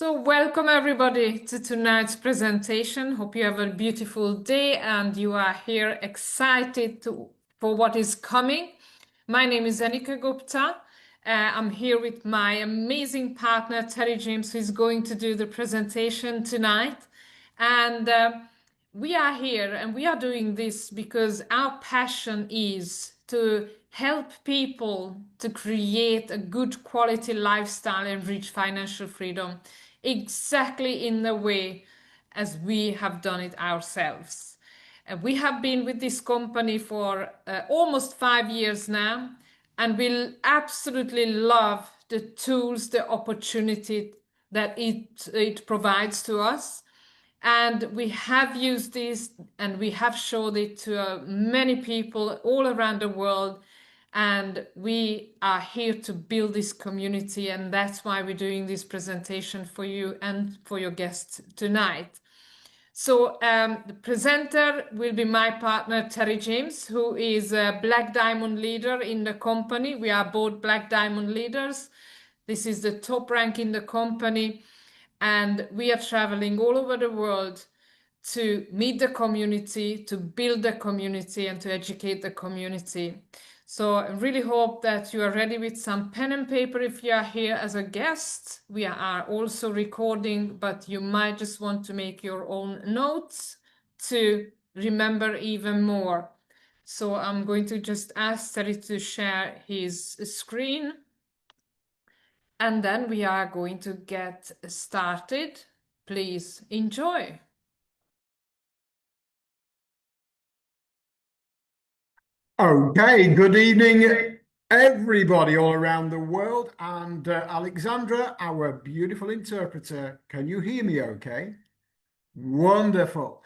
So welcome everybody to tonight's presentation. Hope you have a beautiful day and you are here excited for what is coming. My name is Anika Gupta. I'm here with my amazing partner Terry James, who is going to do the presentation tonight. And we are here and we are doing this because our passion is to help people to create a good quality lifestyle and reach financial freedom exactly in the way as we have done it ourselves. We have been with this company for almost 5 years now, and we absolutely love the tools, the opportunity that it provides to us. And we have used this and we have showed it to many people all around the world. And we are here to build this community. And that's why we're doing this presentation for you and for your guests tonight. So the presenter will be my partner, Terry James, who is a Black Diamond leader in the company. We are both Black Diamond leaders. This is the top rank in the company. And we are traveling all over the world to meet the community, to build the community, and to educate the community. So I really hope that you are ready with some pen and paper if you are here as a guest. We are also recording, but you might just want to make your own notes to remember even more. So I'm going to just ask Terry to share his screen. And then we are going to get started. Please enjoy. Okay, good evening, everybody all around the world. And Alexandra, our beautiful interpreter, can you hear me okay? Wonderful.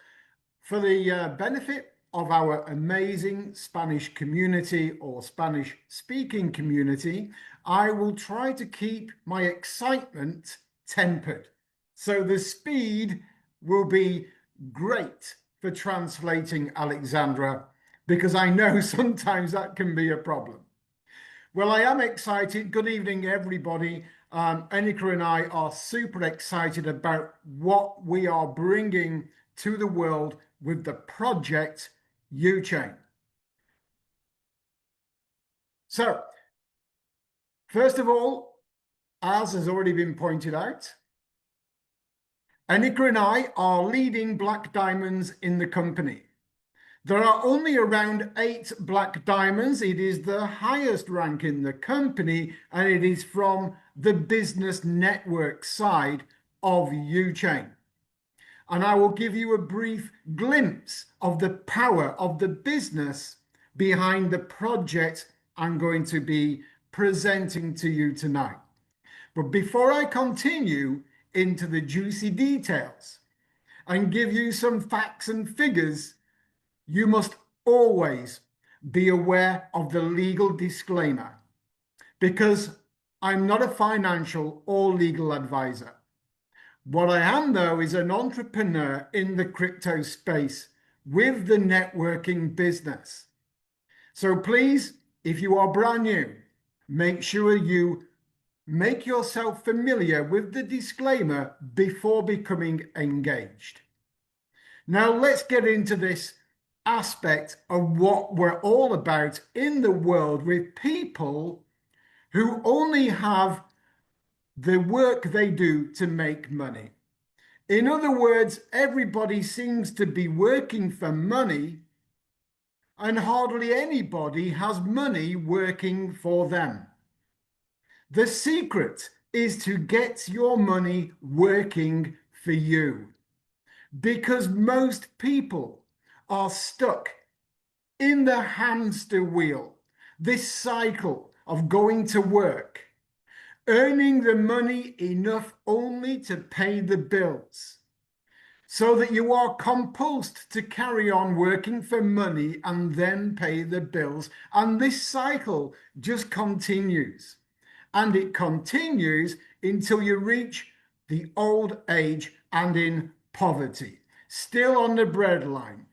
For the benefit of our amazing Spanish community or Spanish speaking community, I will try to keep my excitement tempered. So the speed will be great for translating Alexandra, because I know sometimes that can be a problem. Well, I am excited. Good evening, everybody. Anika and I are super excited about what we are bringing to the world with the project UChain. So, first of all, as has already been pointed out, Anika and I are leading Black Diamonds in the company. There are only around 8 Black Diamonds. It is the highest rank in the company, and it is from the business network side of UChain. And I will give you a brief glimpse of the power of the business behind the project I'm going to be presenting to you tonight. But before I continue into the juicy details and give you some facts and figures, you must always be aware of the legal disclaimer, because I'm not a financial or legal advisor. What I am, though, is an entrepreneur in the crypto space with the networking business. So please, if you are brand new, make sure you make yourself familiar with the disclaimer before becoming engaged. Now let's get into this aspect of what we're all about in the world with people who only have the work they do to make money. In other words, everybody seems to be working for money, and hardly anybody has money working for them. The secret is to get your money working for you, because most people are stuck in the hamster wheel, this cycle of going to work, earning the money enough only to pay the bills, so that you are compelled to carry on working for money and then pay the bills. And this cycle just continues. And it continues until you reach the old age and in poverty, still on the breadline.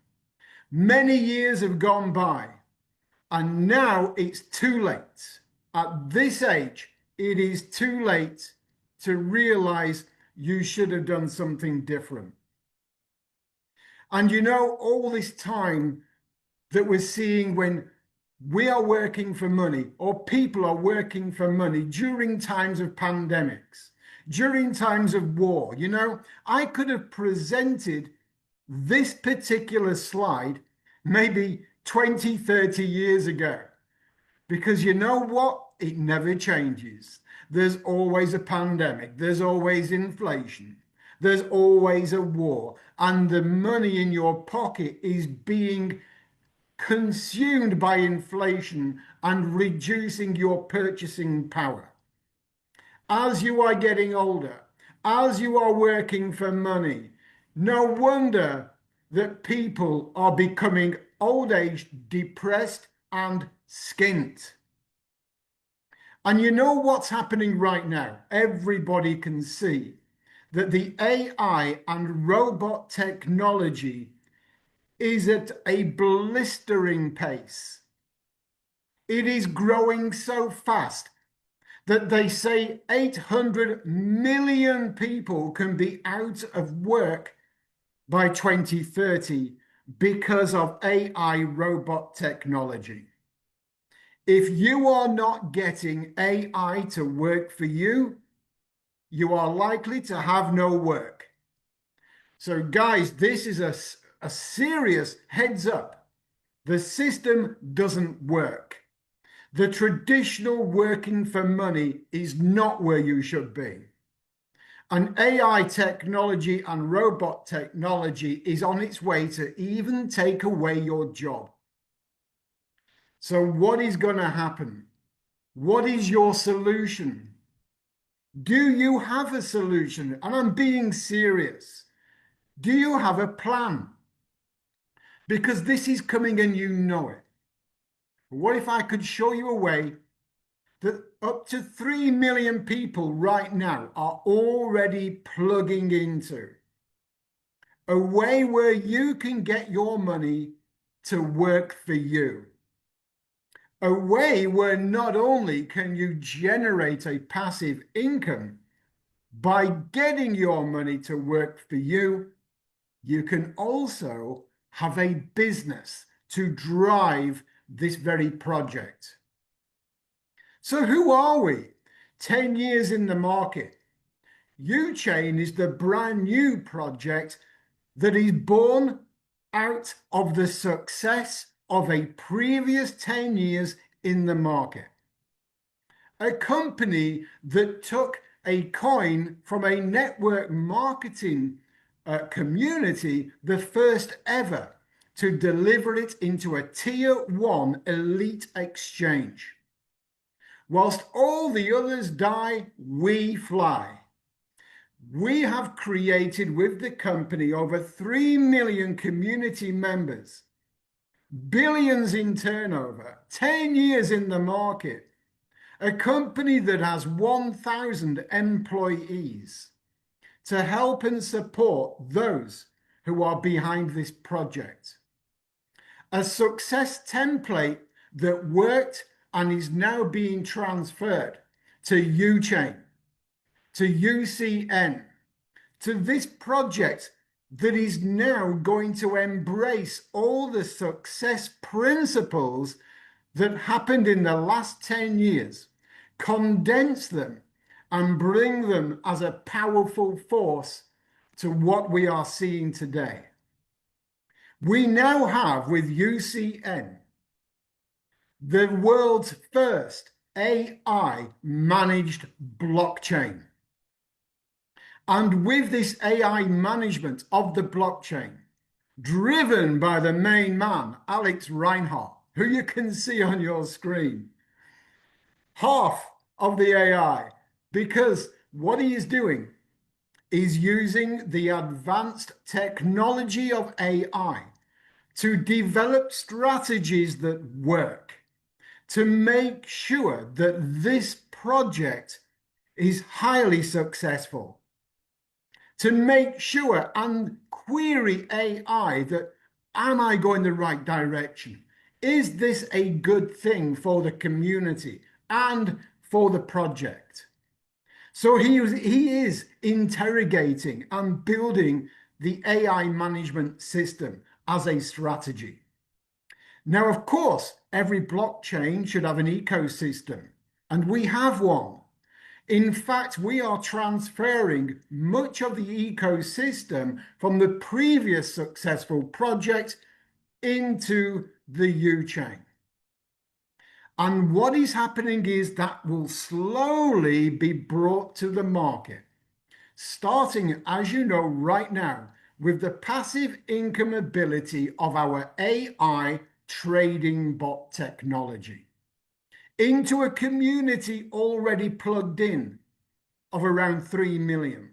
Many years have gone by, and now it's too late. At this age, it is too late to realize you should have done something different. And all this time that we're seeing when we are working for money or people are working for money during times of pandemics, during times of war, I could have presented this particular slide maybe 20, 30 years ago, because you know what? It never changes. There's always a pandemic. There's always inflation. There's always a war. And the money in your pocket is being consumed by inflation and reducing your purchasing power. As you are getting older, as you are working for money, no wonder that people are becoming old age, depressed, and skint. And you know what's happening right now? Everybody can see that the AI and robot technology is at a blistering pace. It is growing so fast that they say 800 million people can be out of work by 2030 because of AI robot technology. If you are not getting AI to work for you, you are likely to have no work. So guys, this is a serious heads up. The system doesn't work. The traditional working for money is not where you should be. And AI technology and robot technology is on its way to even take away your job. So what is going to happen? What is your solution? Do you have a solution? And I'm being serious. Do you have a plan? Because this is coming and you know it. What if I could show you a way that up to 3 million people right now are already plugging into? A way where you can get your money to work for you. A way where not only can you generate a passive income by getting your money to work for you, you can also have a business to drive this very project. So who are we? 10 years in the market. UChain is the brand new project that is born out of the success of a previous 10 years in the market. A company that took a coin from a network marketing community, the first ever, to deliver it into a tier 1 elite exchange. Whilst all the others die, we fly. We have created with the company over 3 million community members, billions in turnover, 10 years in the market, a company that has 1,000 employees to help and support those who are behind this project. A success template that worked and is now being transferred to UChain, to UCN, to this project that is now going to embrace all the success principles that happened in the last 10 years, condense them and bring them as a powerful force to what we are seeing today. We now have with UCN the world's first AI managed blockchain. And with this AI management of the blockchain, driven by the main man, Alex Reinhardt, who you can see on your screen, half of the AI, because what he is doing is using the advanced technology of AI to develop strategies that work, to make sure that this project is highly successful, to make sure and query AI that, am I going the right direction? Is this a good thing for the community and for the project? So he is interrogating and building the AI management system as a strategy. Now, of course, every blockchain should have an ecosystem, and we have one. In fact, we are transferring much of the ecosystem from the previous successful project into the UChain. And what is happening is that will slowly be brought to the market, starting, as you know, right now, with the passive income ability of our AI trading bot technology into a community already plugged in of around 3 million,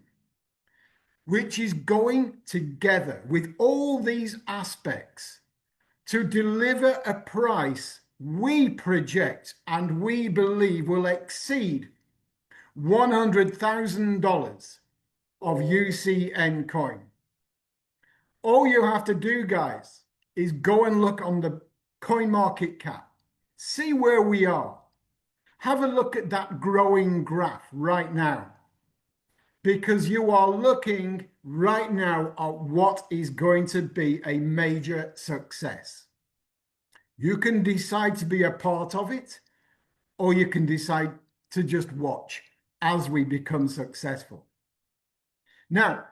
which is going together with all these aspects to deliver a price we project and we believe will exceed $100,000 of UCN coin. All you have to do, guys, is go and look on the coin market cap, see where we are. Have a look at that growing graph right now, because you are looking right now at what is going to be a major success. You can decide to be a part of it, or you can decide to just watch as we become successful. Now,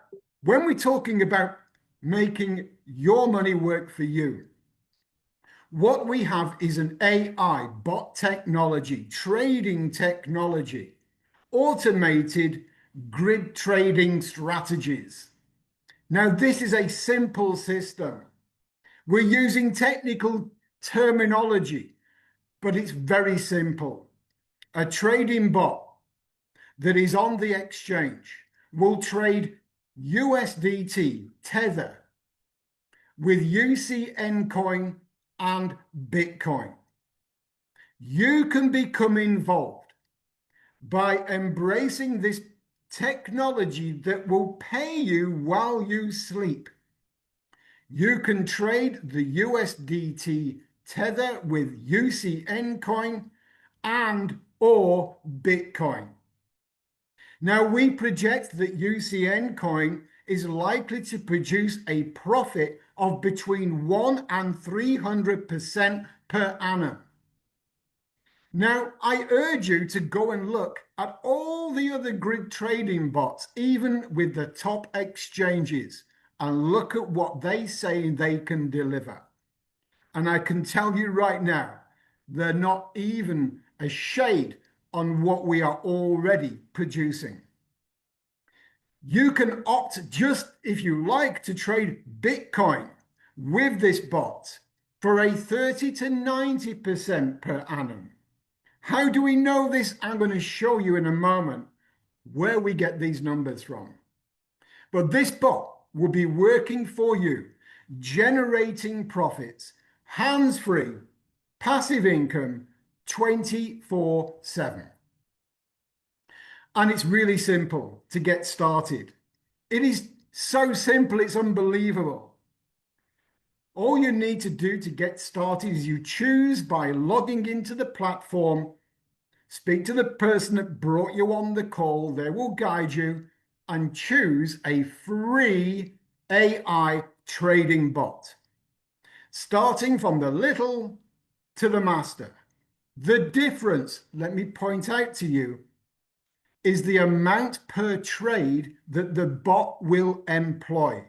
when we're talking about making your money work for you, what we have is an AI bot technology, trading technology, automated grid trading strategies. Now, this is a simple system. We're using technical terminology, but it's very simple. A trading bot that is on the exchange will trade USDT Tether with UCN coin and Bitcoin. You can become involved by embracing this technology that will pay you while you sleep. You can trade the USDT Tether with UCN coin and or Bitcoin. Now, we project that UCN coin is likely to produce a profit of between 1 and 300% per annum. Now, I urge you to go and look at all the other grid trading bots, even with the top exchanges, and look at what they say they can deliver. And I can tell you right now, they're not even a shade on what we are already producing. You can opt, just if you like, to trade Bitcoin with this bot for a 30 to 90% per annum. How do we know this? I'm going to show you in a moment where we get these numbers from. But this bot will be working for you, generating profits, hands-free, passive income, 24/7. And it's really simple to get started. It is so simple, it's unbelievable. All you need to do to get started is you choose by logging into the platform, speak to the person that brought you on the call, they will guide you, and choose a free AI trading bot, starting from the little to the master. The difference, let me point out to you, is the amount per trade that the bot will employ.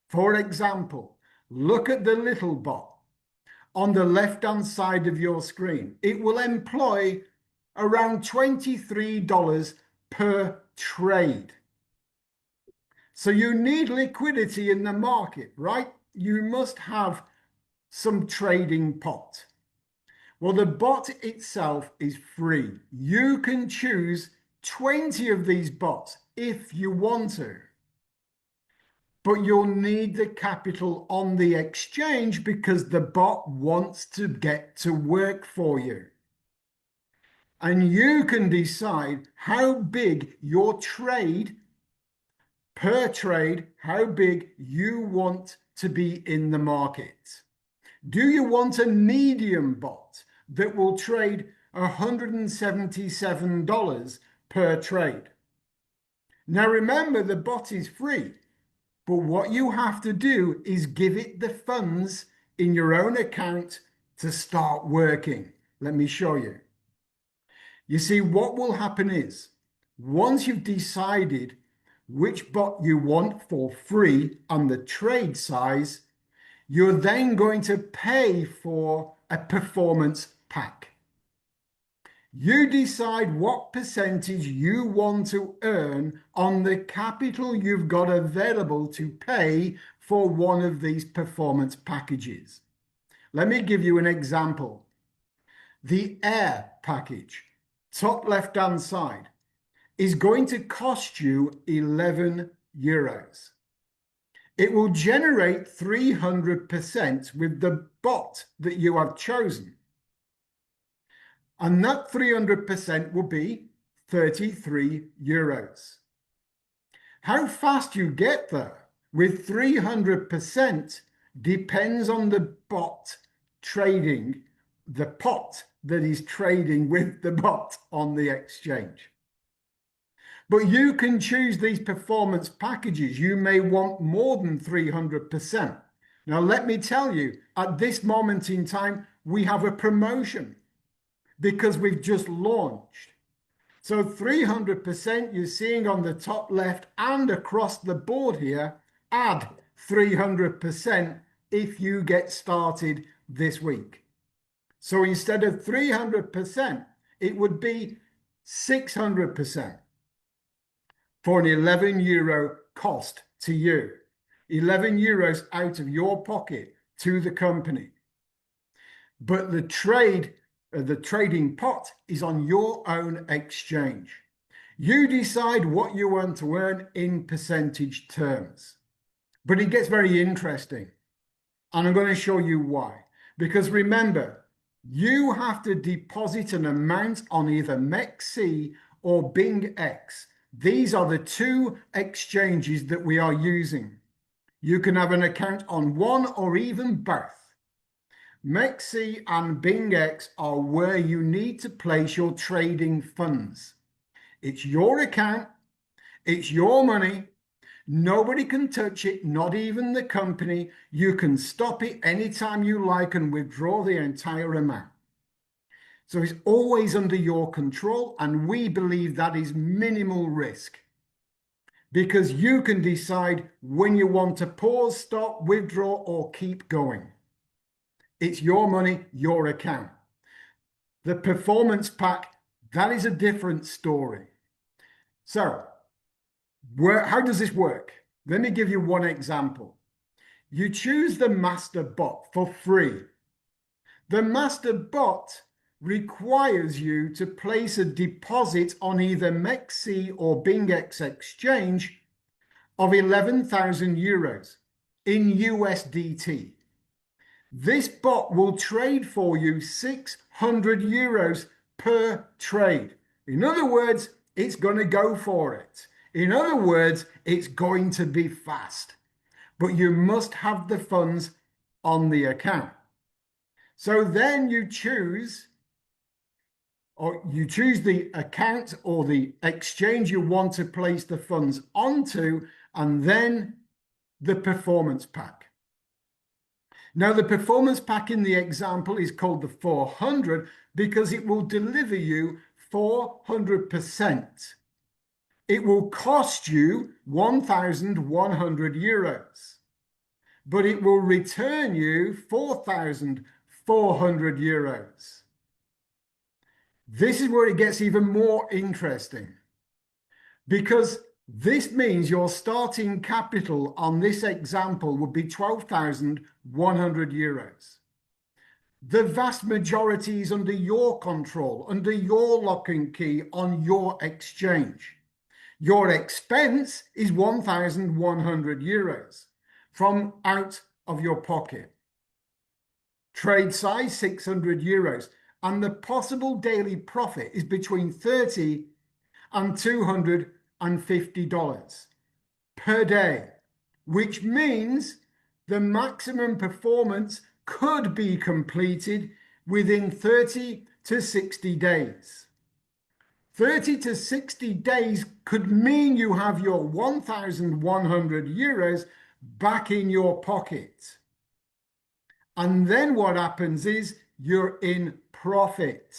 For example, look at the little bot on the left-hand side of your screen. It will employ around $23 per trade. So you need liquidity in the market, right? You must have some trading pot. Well, the bot itself is free. You can choose 20 of these bots if you want to. But you'll need the capital on the exchange because the bot wants to get to work for you. And you can decide how big your trade, per trade, how big you want to be in the market. Do you want a medium bot that will trade $177 per trade. Now remember, the bot is free, but what you have to do is give it the funds in your own account to start working. Let me show you. You see, what will happen is, once you've decided which bot you want for free and the trade size, you're then going to pay for a performance pack. You decide what percentage you want to earn on the capital you've got available to pay for one of these performance packages. Let me give you an example. The Air package, top left-hand side, is going to cost you 11 euros. It will generate 300% with the bot that you have chosen. And that 300% will be 33 euros. How fast you get there with 300% depends on the bot trading, the pot that is trading with the bot on the exchange. But you can choose these performance packages. You may want more than 300%. Now, let me tell you, at this moment in time, we have a promotion because we've just launched. So 300% you're seeing on the top left and across the board here, add 300% if you get started this week. So instead of 300%, it would be 600% for an 11 euro cost to you. 11 euros out of your pocket to the company. But the trading pot is on your own exchange. You decide what you want to earn in percentage terms. But it gets very interesting. And I'm going to show you why. Because remember, you have to deposit an amount on either MEXC or BingX. These are the two exchanges that we are using. You can have an account on one or even both. MEXC and BingX are where you need to place your trading funds. It's your account, it's your money. Nobody can touch it, not even the company. You can stop it anytime you like and withdraw the entire amount. So it's always under your control, and we believe that is minimal risk because you can decide when you want to pause, stop, withdraw, or keep going. It's your money, your account. The performance pack, that is a different story. So, how does this work? Let me give you one example. You choose the master bot for free. The master bot requires you to place a deposit on either MEXC or BingX exchange of 11,000 euros in USDT. This bot will trade for you 600 euros per trade. In other words, it's going to go for it. In other words, it's going to be fast. But you must have the funds on the account. So then you choose the account or the exchange you want to place the funds onto, and then the performance pack. Now, the performance pack in the example is called the 400 because it will deliver you 400%. It will cost you 1,100 euros, but it will return you 4,400 euros. This is where it gets even more interesting because this means your starting capital on this example would be 12,100 euros. The vast majority is under your control, under your lock and key on your exchange. Your expense is 1,100 euros from out of your pocket. Trade size 600 euros. And the possible daily profit is between $30 and $250 per day, which means the maximum performance could be completed within 30 to 60 days. 30 to 60 days could mean you have your 1,100 euros back in your pocket. And then what happens is you're in profit.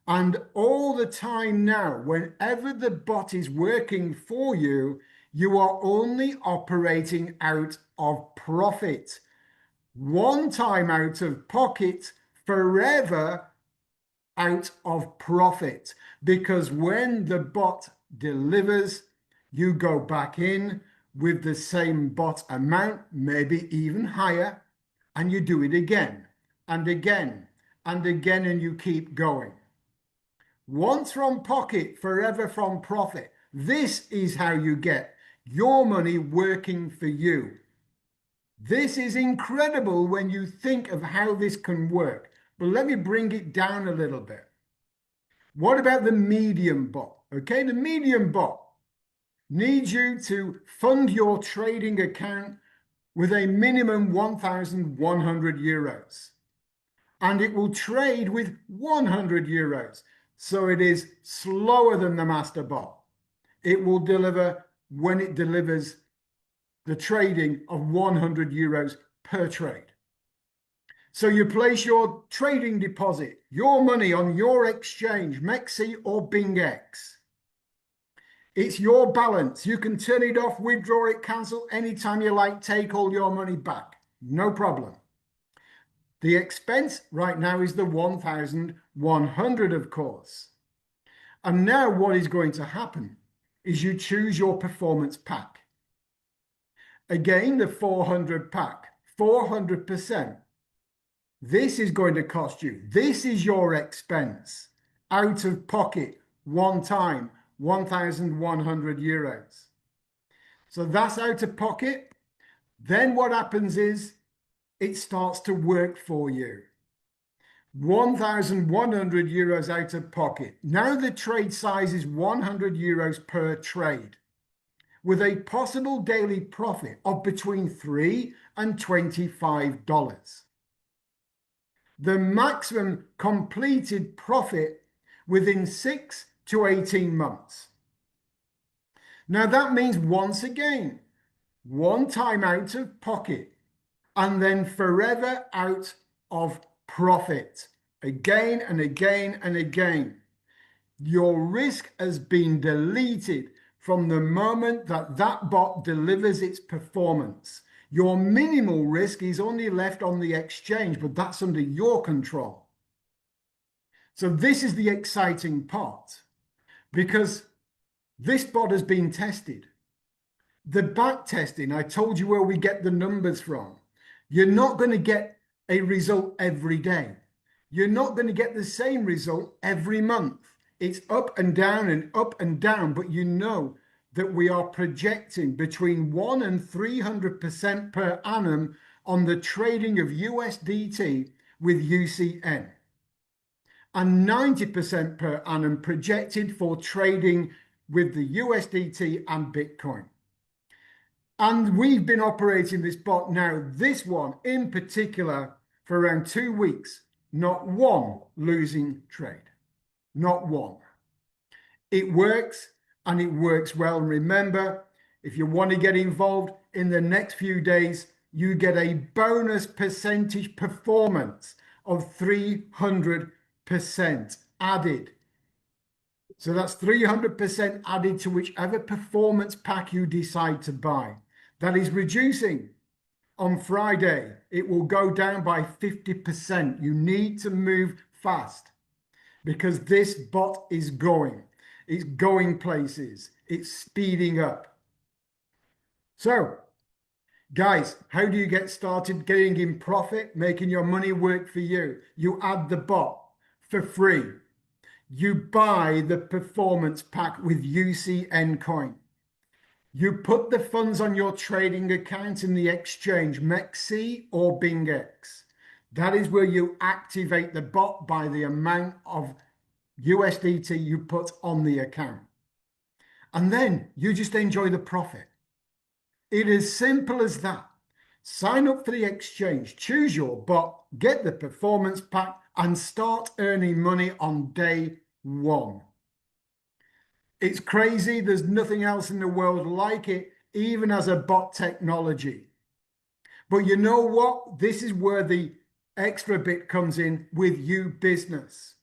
And all the time now, whenever the bot is working for you, you are only operating out of profit. One time out of pocket, forever out of profit. Because when the bot delivers, you go back in with the same bot amount, maybe even higher, and you do it again and again and again, and you keep going. Once from pocket, forever from profit. This is how you get your money working for you. This is incredible when you think of how this can work. But let me bring it down a little bit. What about the medium bot? Okay, the medium bot needs you to fund your trading account with a minimum 1,100 euros. And it will trade with 100 euros. So it is slower than the master bot. It will deliver when it delivers the trading of 100 euros per trade. So you place your trading deposit, your money on your exchange, MEXC or BingX. It's your balance. You can turn it off, withdraw it, cancel anytime you like, take all your money back. No problem. The expense right now is the 1,100, of course. And now what is going to happen is you choose your performance pack. Again, the 400 pack, 400%. This is going to cost you. This is your expense. Out of pocket, one time, 1,100 euros. So that's out of pocket. Then what happens is it starts to work for you. 1,100 euros out of pocket. Now the trade size is 100 euros per trade, with a possible daily profit of between $3 and $25. The maximum completed profit within 6 to 18 months. Now that means once again, one time out of pocket and then forever out of profit. Again and again and again. Your risk has been deleted from the moment that that bot delivers its performance. Your minimal risk is only left on the exchange, but that's under your control. So this is the exciting part, because this bot has been tested. The back testing, I told you where we get the numbers from. You're not going to get a result every day. You're not going to get the same result every month. It's up and down, but you know that we are projecting between 1 and 300% per annum on the trading of USDT with UCN, and 90% per annum projected for trading with the USDT and Bitcoin. And we've been operating this bot now, this one in particular, for around 2 weeks. Not one losing trade. Not one. It works, and it works well. And remember, if you want to get involved in the next few days, you get a bonus percentage performance of 300% added. So that's 300% added to whichever performance pack you decide to buy. That is reducing. On Friday, it will go down by 50%. You need to move fast, because this bot is going. It's going places. It's speeding up. So, guys, how do you get started getting in profit, making your money work for you? You add the bot for free. You buy the performance pack with UCN coin. You put the funds on your trading account in the exchange, MEXC or BingX. That is where you activate the bot by the amount of USDT you put on the account. And then you just enjoy the profit. It is simple as that. Sign up for the exchange, choose your bot, get the performance pack, and start earning money on day one. It's crazy. There's nothing else in the world like it, even as a bot technology. But you know what? This is where the extra bit comes in with you business.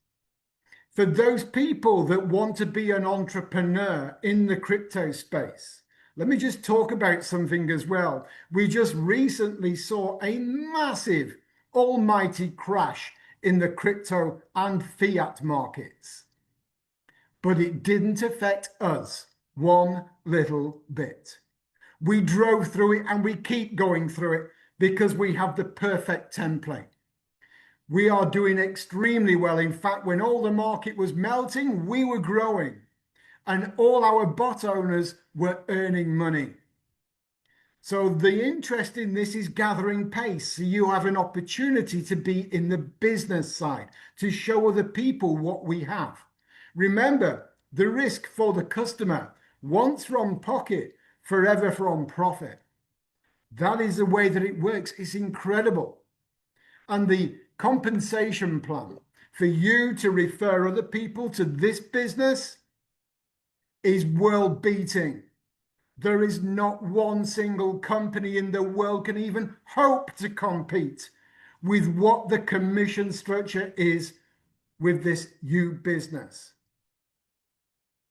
For those people that want to be an entrepreneur in the crypto space, let me just talk about something as well. We just recently saw a massive almighty crash in the crypto and fiat markets, but it didn't affect us one little bit. We drove through it and we keep going through it because we have the perfect template. We are doing extremely well. In fact, when all the market was melting, we were growing and all our bot owners were earning money. So the interest in this is gathering pace. So you have an opportunity to be in the business side, to show other people what we have. Remember, the risk for the customer, once from pocket, forever from profit. That is the way that it works. It's incredible. And the compensation plan for you to refer other people to this business is world beating. There is not one single company in the world can even hope to compete with what the commission structure is with this you business.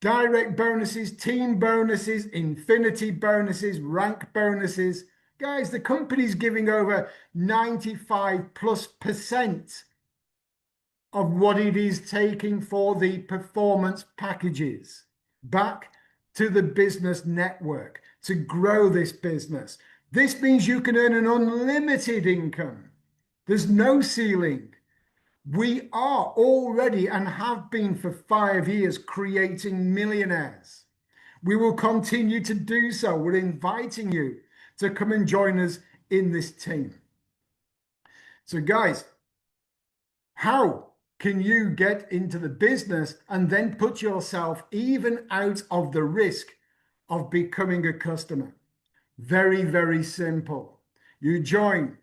Direct bonuses, team bonuses, infinity bonuses, rank bonuses. Guys, the company's giving over 95+% of what it is taking for the performance packages back to the business network to grow this business. This means you can earn an unlimited income. There's no ceiling. We are already and have been for 5 years creating millionaires. We will continue to do so. We're inviting you to come and join us in this team. So guys, how can you get into the business and then put yourself even out of the risk of becoming a customer? Very, very simple. You join.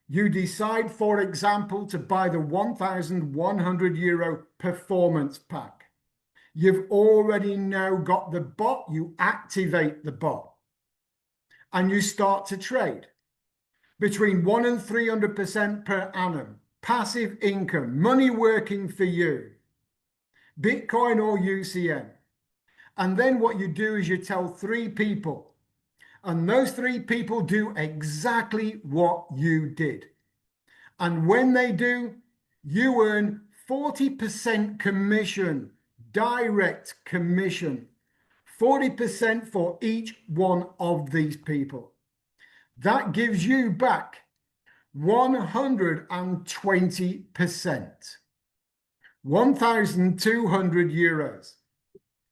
You decide, for example, to buy the 1,100 euro performance pack. You've already now got the bot. You activate the bot and you start to trade between 1% and 300% per annum. Passive income, money working for you, Bitcoin or UChain. And then what you do is you tell 3 people, and those 3 people do exactly what you did. And when they do, you earn 40% commission, direct commission, 40% for each one of these people. That gives you back 120%, 1,200 euros.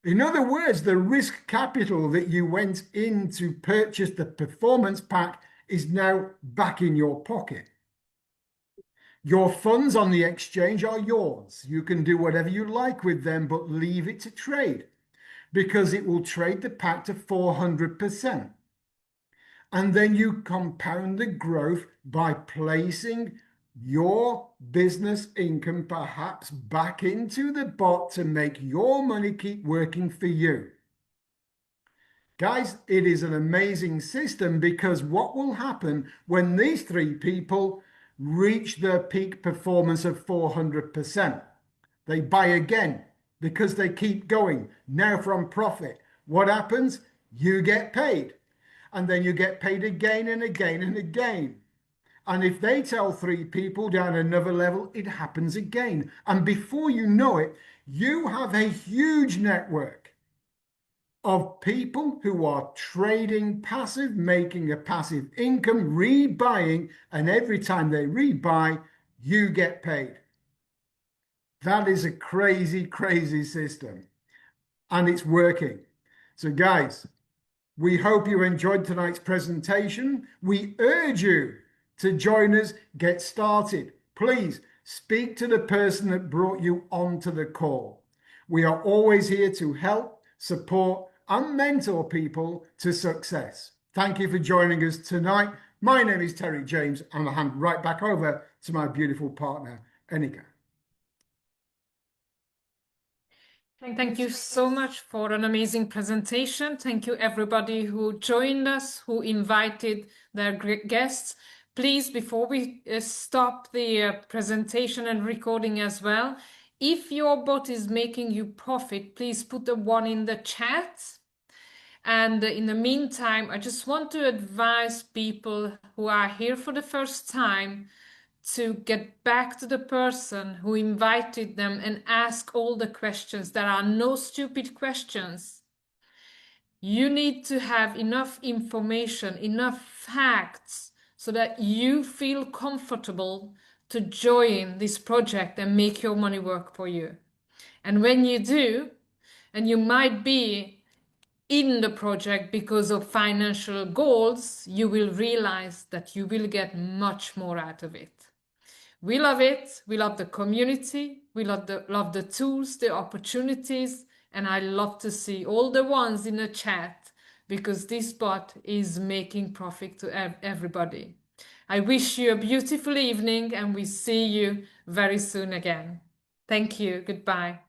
In other words, the risk capital that you went in to purchase the performance pack is now back in your pocket. Your funds on the exchange are yours. You can do whatever you like with them, but leave it to trade because it will trade the pack to 400%. And then you compound the growth by placing your business income perhaps back into the bot to make your money keep working for you. Guys, it is an amazing system because what will happen when these 3 people reach their peak performance of 400%? They buy again because they keep going, now from profit. What happens? You get paid. And then you get paid again and again and again. And if they tell 3 people down another level, it happens again. And before you know it, you have a huge network of people who are trading passive, making a passive income, rebuying, and every time they rebuy, you get paid. That is a crazy, crazy system. And it's working. So guys, we hope you enjoyed tonight's presentation. We urge you to join us, get started. Please speak to the person that brought you onto the call. We are always here to help, support, and mentor people to success. Thank you for joining us tonight. My name is Terry James, and I'll hand right back over to my beautiful partner, Enika. Thank you so much for an amazing presentation. Thank you everybody who joined us, who invited their guests. Please, before we stop the presentation and recording as well, if your bot is making you profit, please put a 1 in the chat. And in the meantime, I just want to advise people who are here for the first time to get back to the person who invited them and ask all the questions. There are no stupid questions. You need to have enough information, enough facts, so that you feel comfortable to join this project and make your money work for you. And when you do, and you might be in the project because of financial goals, you will realize that you will get much more out of it. We love it. We love the community. We love the tools, the opportunities, and I love to see all the ones in the chat because this bot is making profit to everybody. I wish you a beautiful evening and we see you very soon again. Thank you. Goodbye.